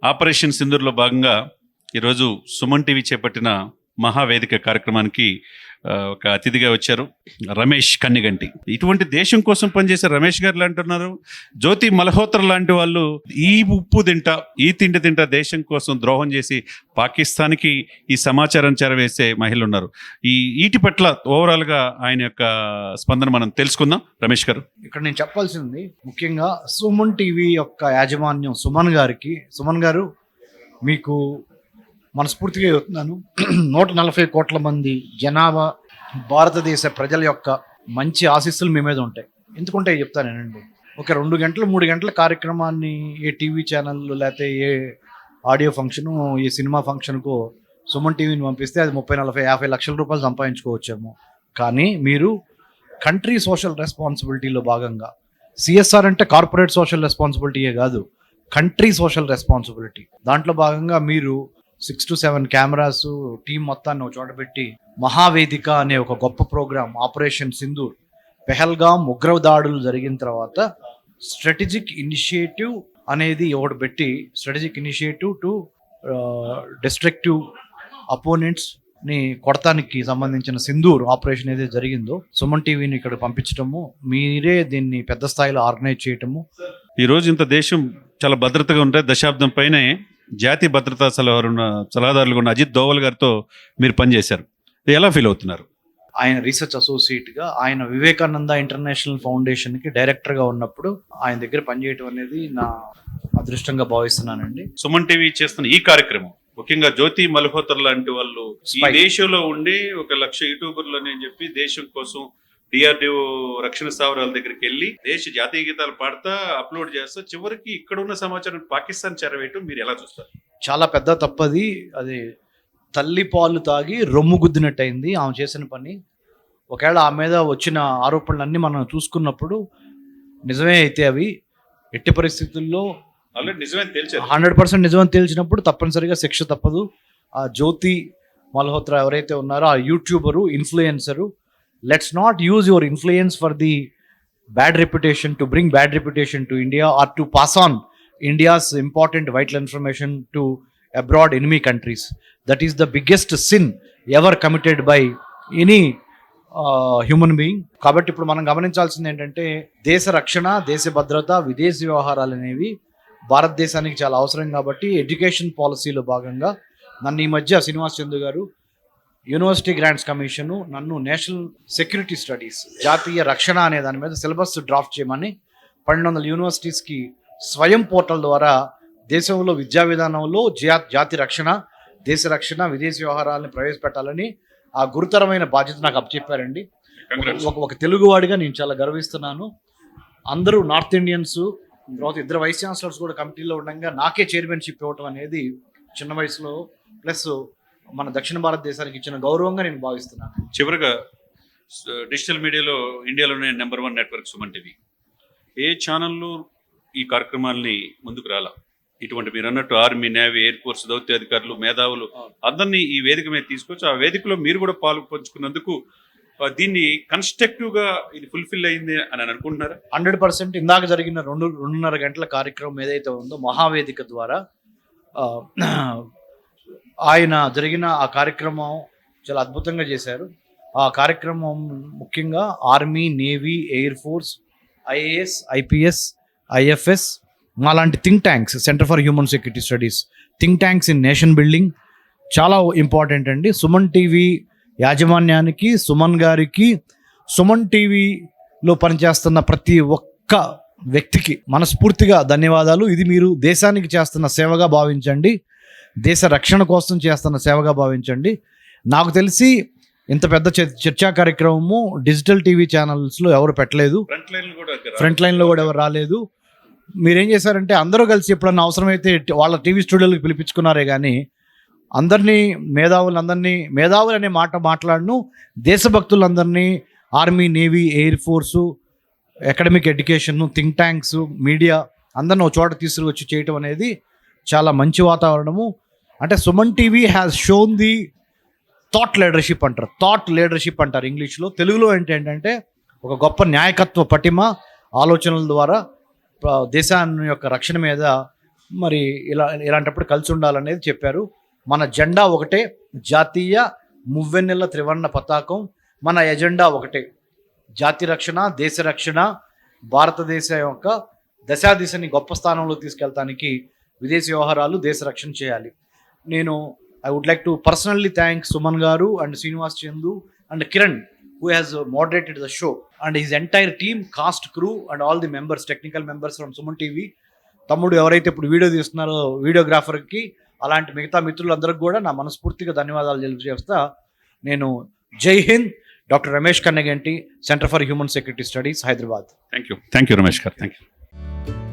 Operation సింధూర్లో భాగంగా ఈరోజు Suman TV చేపట్టిన మహావేదిక కార్యక్రమానికి ఒక అతిథిగా వచ్చారు రమేష్ కన్నిగంటి. ఇటువంటి దేశం కోసం పనిచేసే రమేష్ గారు అంటున్నారు, జ్యోతి మల్హోత్రా లాంటి వాళ్ళు ఈ ఉప్పు తింటా ఈ తిండి తింటా దేశం కోసం ద్రోహం చేసి పాకిస్తాన్కి ఈ సమాచారం చేరవేసే మహిళలు ఉన్నారు. వీటి పట్ల ఓవరాల్గా ఆయన యొక్క స్పందన మనం తెలుసుకుందాం. రమేష్ గారు, ఇక్కడ నేను చెప్పాల్సింది ముఖ్యంగా సుమన్ టీవీ యొక్క యాజమాన్యం సుమన్ గారు మీకు మనస్ఫూర్తిగా చెప్తున్నాను. 140 కోట్ల మంది జనాభా భారతదేశ ప్రజల యొక్క మంచి ఆశీస్సులు మీ మీద ఉంటాయి. ఎందుకుంటే చెప్తానేనండి, ఒక 2 గంటలు 3 గంటల కార్యక్రమాన్ని ఏ టీవీ ఛానల్ లేకపోతే ఏ ఆడియో ఫంక్షను ఏ సినిమా ఫంక్షన్కు సుమన్ టీవీని పంపిస్తే అది 30-40-50 లక్షల రూపాయలు సంపాదించుకోవచ్చేమో. కానీ మీరు కంట్రీ సోషల్ రెస్పాన్సిబిలిటీలో భాగంగా, సిఎస్ఆర్ అంటే కార్పొరేట్ సోషల్ రెస్పాన్సిబిలిటీయే కాదు, కంట్రీ సోషల్ రెస్పాన్సిబిలిటీ, దాంట్లో భాగంగా మీరు 6 to 7 కెమెరాస్ టీం మొత్తాన్ని ఒక చోట పెట్టి మహావేదిక అనే ఒక గొప్ప ప్రోగ్రామ్, ఆపరేషన్ సింధూర్, పెహల్గాం ఉగ్రదాడులు జరిగిన తర్వాత స్ట్రాటజిక్ ఇనిషియేటివ్ అనేది ఒకటి పెట్టి, strategic initiative to destructive opponents ని కొడతానికి సంబంధించిన సింధూర్ ఆపరేషన్ ఏదైతే జరిగిందో సుమన్ టీవీని ఇక్కడ పంపించటము, మీరే దీన్ని పెద్ద స్థాయిలో ఆర్గనైజ్ చేయటము. ఈరోజు ఇంత దేశం చాలా భద్రతగా ఉంటాయి. దశాబ్దం పైనే జాతీయ భద్రతా సలహాదారులుగా ఉన్న అజిత్ దోవల్ గారితో మీరు పనిచేశారు. ఎలా ఫీల్ అవుతున్నారు? ఆయన రీసెర్చ్ అసోసియేట్గా, ఆయన వివేకానంద ఇంటర్నేషనల్ ఫౌండేషన్కి డైరెక్టర్గా ఉన్నప్పుడు ఆయన దగ్గర పనిచేయటం అనేది నా అదృష్టంగా భావిస్తున్నానండి. సుమన్ టీవీ చేస్తున్న ఈ కార్యక్రమం ముఖ్యంగా జ్యోతి మల్హోత్రా లాంటి వాళ్ళు ఈ దేశంలో ఉండి 1 లక్ష యూట్యూబర్లు అని చెప్పి దేశం కోసం డిఆర్డిఓ రక్షణ స్థావరాల దగ్గరికి వెళ్ళి దేశ జాతీయ గీతాలు పాడుతా అప్లోడ్ చేస్తా చివరికి ఇక్కడ ఉన్న సమాచారం పాకిస్తాన్ చేరవేయటం మీరు ఎలా చూస్తారు? చాలా పెద్ద తప్పది. అది తల్లి పాలు తాగి రొమ్ము గుద్దినట్టు అయింది ఆమె చేసిన పని. ఒకవేళ ఆమె మీద వచ్చిన ఆరోపణలన్నీ మనం చూసుకున్నప్పుడు నిజమే అయితే అవి ఎట్టి పరిస్థితుల్లో 100% నిజమని తేల్చినప్పుడు తప్పనిసరిగా శిక్ష తప్పదు. ఆ జ్యోతి మల్హోత్రా ఎవరైతే ఉన్నారో ఆ YouTuber, influencer, let's not use your influence for the bad reputation, to bring bad reputation to India or to pass on India's important vital information to abroad enemy countries. That is the biggest sin ever committed by any human being. కాబట్టి ఇప్పుడు మనం గమనించాల్సింది ఏంటంటే దేశ రక్షణ, దేశ భద్రత, విదేశీ వ్యవహారాలు అనేవి భారతదేశానికి చాలా అవసరం. కాబట్టి ఎడ్యుకేషన్ పాలసీలో భాగంగా నన్ను ఈ మధ్య శ్రీనివాస్ చందు గారు యూనివర్సిటీ గ్రాంట్స్ కమిషను నన్ను నేషనల్ సెక్యూరిటీ స్టడీస్, జాతీయ రక్షణ అనే దాని మీద సిలబస్ డ్రాఫ్ట్ చేయమని 1200 యూనివర్సిటీస్కి స్వయం పోర్టల్ ద్వారా దేశంలో విద్యా విధానంలో జాతి రక్షణ, దేశ రక్షణ, విదేశీ వ్యవహారాలను ప్రవేశపెట్టాలని ఆ గురుతరమైన బాధ్యత నాకు అప్పచెప్పారండి. ఒక తెలుగువాడిగా నేను చాలా గర్విస్తున్నాను. అందరూ నార్త్ ఇండియన్స్, తర్వాత 2 వైస్ ఛాన్సలర్స్ కూడా కమిటీలో ఉండగా నాకే చైర్మన్షిప్ ఇవ్వటం అనేది చిన్న వయసులో ప్లస్ మన దక్షిణ భారతదేశానికి ఇచ్చిన గౌరవంగా నేను భావిస్తున్నాను. చివరిగా డిజిటల్ మీడియాలో ఇండియాలోనే నెంబర్ 1 నెట్వర్క్ సుమన్ టీవీ. ఏ ఛానళ్ళు ఈ కార్యక్రమాల్ని ముందుకు రాలా? ఇటువంటి మీరు అన్నట్టు ఆర్మీ, నేవీ, ఎయిర్ ఫోర్స్ దౌత్య అధికారులు, మేధావులు అందరినీ ఈ వేదిక మీద తీసుకొచ్చి ఆ వేదికలో మీరు కూడా పాలు పంచుకున్నందుకు దీన్ని కన్స్ట్రక్టివ్గా ఇది ఫుల్ఫిల్ అయింది అని అనుకుంటున్నారా? 100%. ఇందాక జరిగిన 2.5 గంటల కార్యక్రమం ఏదైతే ఉందో మహావేదిక ద్వారా ఆయన జరిగిన ఆ కార్యక్రమం చాలా అద్భుతంగా చేశారు. ఆ కార్యక్రమం ముఖ్యంగా army, navy, air force, IAS, IPS, IFS అలాంటి think tanks, centre for human security studies, think tanks in nation building చాలా ఇంపార్టెంట్ అండి. సుమన్ టీవీ యాజమాన్యానికి, సుమన్ గారికి, సుమన్ టీవీలో పనిచేస్తున్న ప్రతి ఒక్క వ్యక్తికి మనస్ఫూర్తిగా ధన్యవాదాలు. ఇది మీరు దేశానికి చేస్తున్న సేవగా భావించండి, దేశ రక్షణ కోసం చేస్తున్న సేవగా భావించండి. నాకు తెలిసి ఇంత పెద్ద చర్చా కార్యక్రమము డిజిటల్ టీవీ ఛానల్స్లో ఎవరు పెట్టలేదు, ఫ్రంట్ లైన్లో కూడా ఎవరు రాలేదు. మీరేం చేశారంటే అందరూ కలిసి ఎప్పుడన్నా అవసరమైతే వాళ్ళ టీవీ స్టూడియోలకు పిలిపించుకున్నారే కానీ అందరినీ మేధావులు అనే మాట మాట్లాడను, దేశభక్తులందరినీ army, navy, air force, academic education, think tanks, media అందరిని ఒక చోట తీసుకువచ్చి చేయటం అనేది చాలా మంచి వాతావరణము. అంటే Suman TV has shown the thought leadership అంటారు ఇంగ్లీష్లో. తెలుగులో ఏంటంటే ఒక గొప్ప న్యాయకత్వ పటిమ, ఆలోచనల ద్వారా దేశాన్ని యొక్క రక్షణ మీద మరి ఇలాంటప్పుడు కలిసి ఉండాలనేది చెప్పారు. మన జెండా ఒకటే, జాతీయ మువ్వెన్నెల త్రివర్ణ పతాకం. మన ఎజెండా ఒకటే, జాతి రక్షణ, దేశ రక్షణ, భారతదేశం యొక్క దశాదిశని గొప్ప స్థానంలో తీసుకెళ్తానికి విదేశీ వ్యవహారాలు, దేశ రక్షణ చేయాలి. నేను I would like to personally thank Suman గారు and Srinivas Chandu and Kiran who has moderated the show and his entire team, cast, crew and all the members, technical members from Suman TV. తమ్ముడు ఎవరైతే ఇప్పుడు వీడియో తీస్తున్నారో వీడియోగ్రాఫర్కి, అలాంటి మిగతా మిత్రులందరికీ కూడా నా మనస్ఫూర్తిగా ధన్యవాదాలు తెలియజేస్తా. నేను Jai Hind. Doctor Ramesh Kanneganti, centre for human security studies, Hyderabad. Thank you Ramesh గారు. Thank you.